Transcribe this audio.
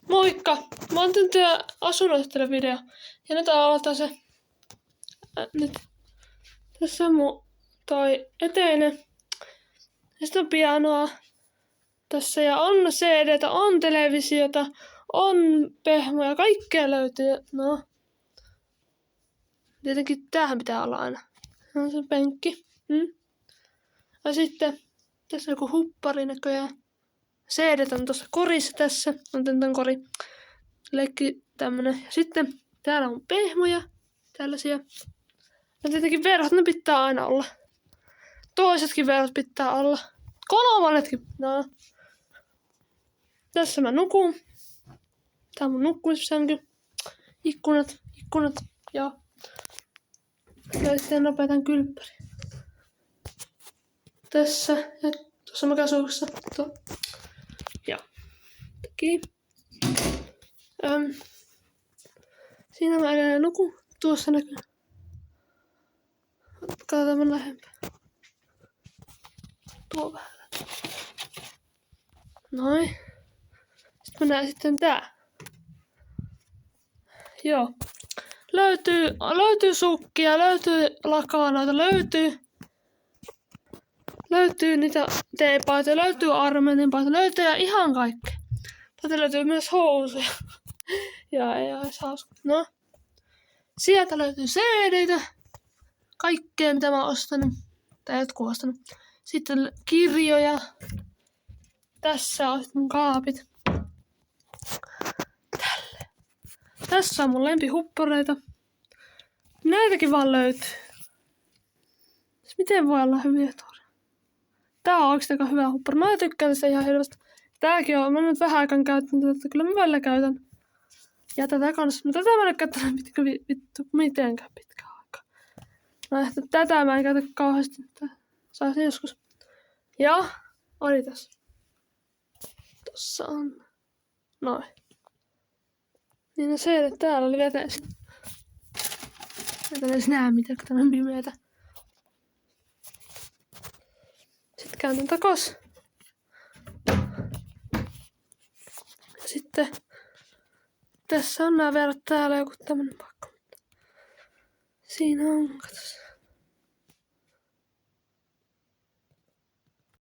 Moikka! Mä oon tehnyt asunnottelun video. Ja nyt aloitan se. Nyt. Tässä on mun toi eteinen. Ja sitten on pianoa. Tässä ja on CDtä, on televisiota, on pehmoja, kaikkea löytyy. No. Tietenkin tämähän pitää olla aina. On se penkki. Ja sitten tässä on joku huppari näköjään. CDt on tuossa korissa tässä. On tän kori. Leikki tämmönen. Ja sitten täällä on pehmoja. Tällaisia. Ja tietenkin verhot, ne pitää aina olla. Toisetkin verhot pitää olla. Kolmannetkin. No. Tässä mä nukun. Tää on mun nukkumissänky. Ikkunat. Ja sitten nopeatan kylppäri. Tässä. Ja tuossa makasuussa. Ja. Teki. Siinä mä edelleen nukun. Tuossa näkyy. Katsotaan mä lähempää. Tuo vähän. Noin. Sitten mä näen sitten tää. Joo. Löytyy sukkia, löytyy lakanoita, löytyy niitä teepaitoja, löytyy armenin paitoja, löytyy ihan kaikkea. Täältä löytyy myös housuja. Ja ei ois hauska. No. Sieltä löytyy CDitä. Kaikkea mitä mä oon ostanut. Tai jotkut ostanut. Sitten kirjoja. Tässä on mun kaapit. Tälle. Tässä on mun lempihuppareita. Näitäkin vaan löytyy. Miten voi olla hyviä tuoda? Tää on oikeesti aika hyvä huppari. Mä tykkään tästä ihan hirveästi. Tääkin on. Mä nyt vähän aikaan käyttänyt tätä. Kyllä mä välillä käytän. Ja tätä kanssa. Mutta tätä mä en oo käyttänyt mitenkään pitkään aikaa. No ehkä tätä mä en käytä kauheasti. Saisin joskus. Ja oli tässä. Tossa on. Noin. Niin no se, että täällä oli veteessä. Mä en edes näe mitään, kun täällä on pimeetä. Sitten kääntän takos. Ja sitten tässä on nää verrat täällä joku tämmönen pakko. Siinä on, katos.